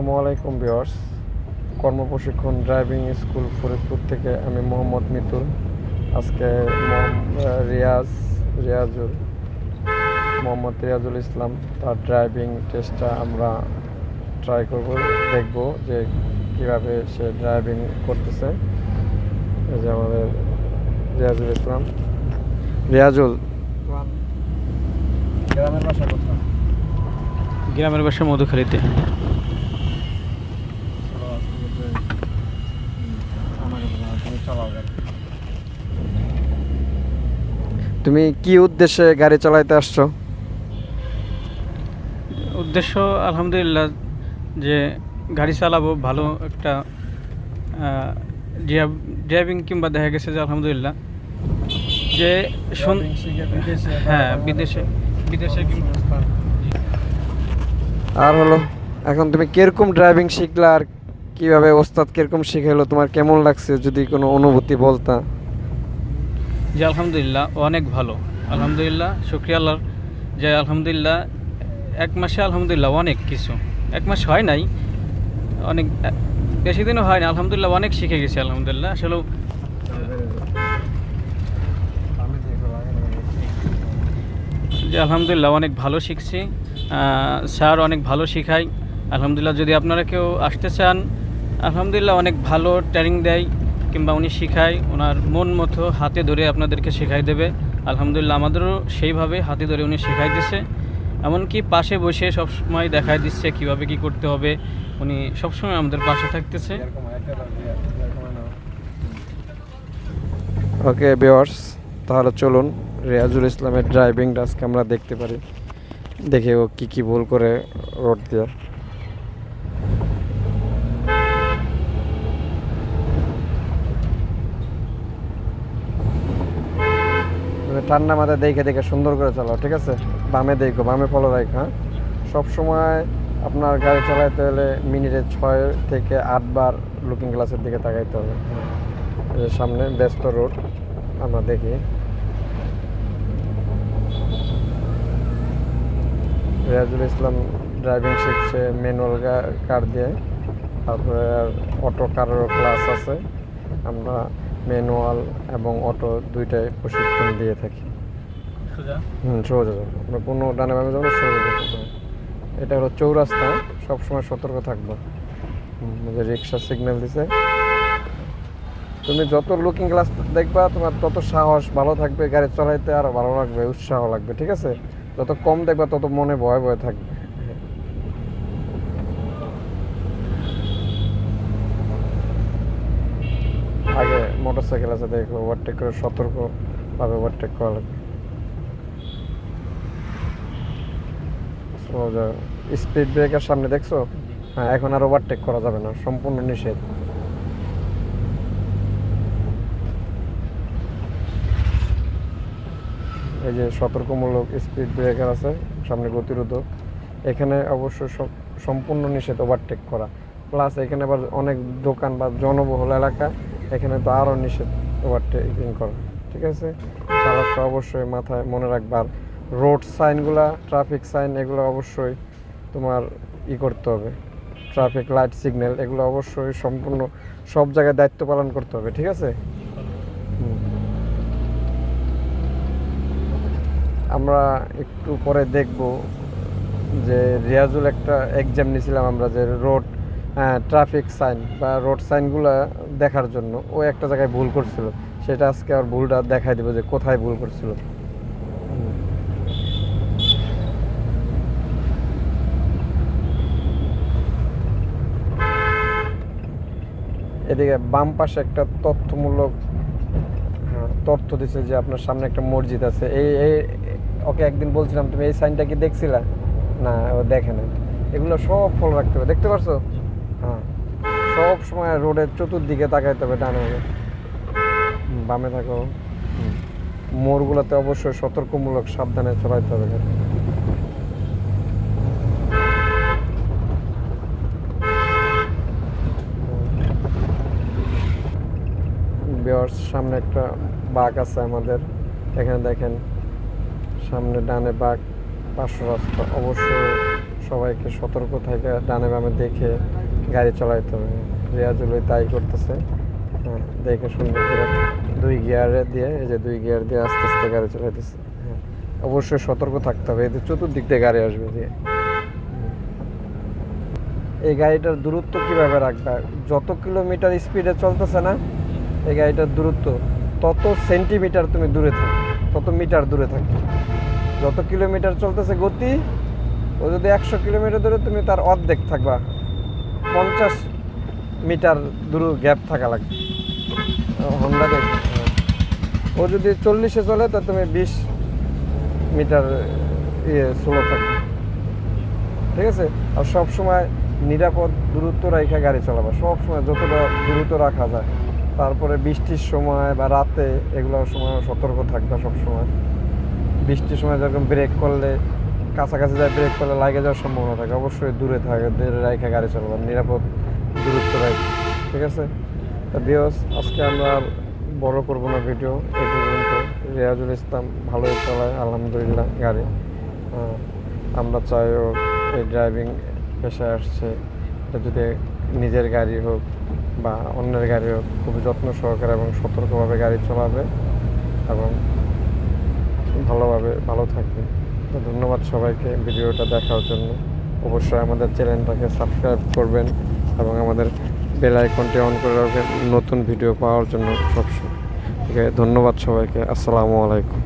আসসালামু আলাইকুম viewers. কর্মপ্রশিক্ষণ driving school Faridpur থেকে আমি মোহাম্মদ মিতুল। আজকে রিয়াজুল মোহাম্মদ রিয়াজুল ইসলাম তার ড্রাইভিং টেস্টটা আমরা ট্রাই করব, দেখব যে কীভাবে সে ড্রাইভিং করতেছে। এই যে আমাদের রিয়াজুল ইসলাম। রিয়াজুল, গ্রামের বাসা কোথায়? গ্রামের বাসা মধুখালীতে। তুমি কি উদ্দেশ্যে গাড়ি চালাইতে আসছো? উদ্দেশ্য আলহামদুলিল্লাহ যে গাড়ি চালাবো, ভালো একটা ড্রাইভিং, কিংবা দেখা গেছে যে আলহামদুলিল্লাহ যে হ্যাঁ বিদেশে আর হলো, এখন তুমি কিরকম ড্রাইভিং শিখলা আর কিভাবে ওস্তাদ কিরকম শিখাইলো, তোমার কেমন লাগছে যদি কোনো অনুভূতি বলতা? যে আলহামদুলিল্লাহ অনেক ভালো, আলহামদুলিল্লাহ শুকরিয়া আল্লাহর যে আলহামদুলিল্লাহ 1 মাসে আলহামদুলিল্লাহ অনেক কিছু, 1 মাস হয় নাই, অনেক বেশি দিনও হয় না, আলহামদুলিল্লাহ অনেক শিখে গেছি আলহামদুলিল্লাহ। আসলে যে আলহামদুলিল্লাহ অনেক ভালো শিখছি, স্যার অনেক ভালো শেখায় আলহামদুলিল্লাহ। যদি আপনারা কেউ আসতে চান, আলহামদুলিল্লাহ অনেক ভালো ট্রেনিং দেয়, কিংবা উনি শেখায়, ওনার মন মতো হাতে ধরে আপনাদেরকে শেখাই দেবে আলহামদুলিল্লাহ। আমাদেরও সেইভাবে হাতে ধরে উনি শেখাই দিচ্ছে, এমনকি পাশে বসে সবসময় দেখাই দিচ্ছে কীভাবে কী করতে হবে, উনি সবসময় আমাদের পাশে থাকতেছে। ওকে ভিউয়ার্স, তাহলে চলুন রিয়াজুল ইসলামের ড্রাইভিংটা আজকে আমরা দেখতে পারি, দেখে ও কী ভুল করে রোড দিয়ে। ঠান্ডা মাথায় দেখে সুন্দর করে চালাও, ঠিক আছে? বামে দেখো, বামে ফলো রাখো। হ্যাঁ, সবসময় আপনার গাড়ি চালাইতে হলে মিনিটে 6 থেকে 8 বার লুকিং গ্লাসের দিকে তাকাইতে হবে। সামনে ব্যস্ত রোড আমরা দেখি। রিয়াজুল ইসলাম ড্রাইভিং শিখছে ম্যানুয়াল কার দিয়ে, তারপরে অটো কারেরও ক্লাস আছে। আমরা ম্যানুয়াল এবং অটো দুইটাই প্রশিক্ষণ দিয়ে থাকি। সোজা যাবো, আমরা কোনো ডানে বামে যাবো, সোজা যাবো। এটা হলো চৌরাস্তা, সবসময় সতর্ক থাকবো। রিক্সা সিগন্যাল দিছে, তুমি যত লুকিং গ্লাস দেখবা তোমার তত সাহস ভালো থাকবে, গাড়ি চালাইতে আরো ভালো লাগবে, উৎসাহ লাগবে, ঠিক আছে? যত কম দেখবা তত মনে ভয় থাকবে। আগে মোটরসাইকেল আছে, দেখো ওভারটেক করে সতর্কভাবে ওভারটেক করা লাগবে। স্পিড ব্রেকার সামনে দেখছো? হ্যাঁ, এখন আর ওভারটেক করা যাবে না, সম্পূর্ণ নিষেধ। এই যে সতর্কমূলক স্পিড ব্রেকার আছে, সামনে গতিরোধক। এখানে অবশ্যই সম্পূর্ণ নিষেধ ওভারটেক করা। প্লাস এখানে আবার অনেক দোকান বা জনবহুল এলাকা, এখানে তো আরও নিষেধ ওভারটেকিং করা, ঠিক আছে? চালকটা অবশ্যই মাথায় মনে রাখবার, রোড সাইনগুলা, ট্রাফিক সাইন এগুলো অবশ্যই তোমার করতে হবে। ট্রাফিক লাইট সিগন্যাল এগুলো অবশ্যই সম্পূর্ণ সব জায়গায় দায়িত্ব পালন করতে হবে, ঠিক আছে? আমরা একটু পরে দেখব যে রিয়াজুল একটা এক্সাম নিয়েছিলাম আমরা, যে রোড ট্রাফিক সাইন বা রোড সাইনগুলো দেখার জন্য ও একটা জায়গায় ভুল করছিল, সেটা আজকে আর ভুলটা দেখাই দেবো যে কোথায় ভুল করছিল। এদিকে বাম পাশে একটা তথ্যমূলক তথ্য দিছে যে আপনার সামনে একটা মসজিদ আছে। এই ওকে একদিন বলছিলাম তুমি এই সাইনটা কি দেখছিলা? না, ও দেখে না। এগুলো সব ফলো রাখতে হবে, দেখতে পারছো? হ্যাঁ, সব সময় রোডের চতুর্দিকে তাকাইতে হবে, ডানে বামে থাকো। মোড়গুলোতে অবশ্যই সতর্কমূলক সাবধানে চলাইতে হবে। সামনে একটা বাঘ আছে আমাদের, এখানে দেখেন সামনে ডানে বাঘ, পাঁচশো রাস্তা, অবশ্যই সবাইকে সতর্ক থেকে ডানে বামে দেখে গাড়ি চালাইতে হবে। রিয়াজুল তাই করতেছে, হ্যাঁ, দেখে সুন্দর করে 2 গিয়ারে দিয়ে, এই যে 2 গিয়ার দিয়ে আস্তে আস্তে গাড়ি চালাইতেছে। হ্যাঁ, অবশ্যই সতর্ক থাকতে হবে, এতে চতুর্দিক দিয়ে গাড়ি আসবে দিয়ে। এই গাড়িটার দূরত্ব কিভাবে রাখবে, যত কিলোমিটার স্পিডে চলতেছে না এই গাড়িটার দূরত্ব, তত সেন্টিমিটার তুমি দূরে থাকো, তত মিটার দূরে থাকো। যত কিলোমিটার চলতেছে গতি, ও যদি 100 কিলোমিটার দূরে, তুমি তার অর্ধেক থাকবা, 50 মিটার দূর গ্যাপ থাকা লাগবে। হন্ডা গাড়ি, ও যদি 40-এ চলে তা তুমি 20 মিটার স্লো থাকবে, ঠিক আছে। আর সবসময় নিরাপদ দূরত্ব রেখে গাড়ি চালাবা, সবসময় যতটা দূরত্ব রাখা যায়। তারপরে বৃষ্টির সময় বা রাতে এগুলোর সময় সতর্ক থাকবে সবসময়। বৃষ্টির সময় যখন ব্রেক করলে, কাছাকাছি যায় ব্রেক করলে লাগে যাওয়ার সম্ভাবনা থাকে, অবশ্যই দূরে থাকে, দূরে রেখে গাড়ি চালাবা, নিরাপদ দূরত্ব রেখে, ঠিক আছে। তা ভিউয়ার্স, আজকে আমরা আর বড় করবো না ভিডিও, এই পর্যন্ত। রিয়াজুল ইসলাম ভালোই চালায় আলহামদুলিল্লাহ গাড়ি। আমরা চাইও এই ড্রাইভিং পেশায় আসছে, এটা যদি নিজের গাড়ি হোক বা অন্যের গাড়ি হোক, খুব যত্ন সহকারে এবং সতর্কভাবে গাড়ি চালাবে এবং ভালো থাকবে। তো ধন্যবাদ সবাইকে ভিডিওটা দেখার জন্য। অবশ্যই আমাদের চ্যানেলটাকে সাবস্ক্রাইব করবেন এবং আমাদের বেল আইকনটি অন করে রাখবেন নতুন ভিডিও পাওয়ার জন্য সবসময়। ঠিক আছে, ধন্যবাদ সবাইকে। আসসালামু আলাইকুম।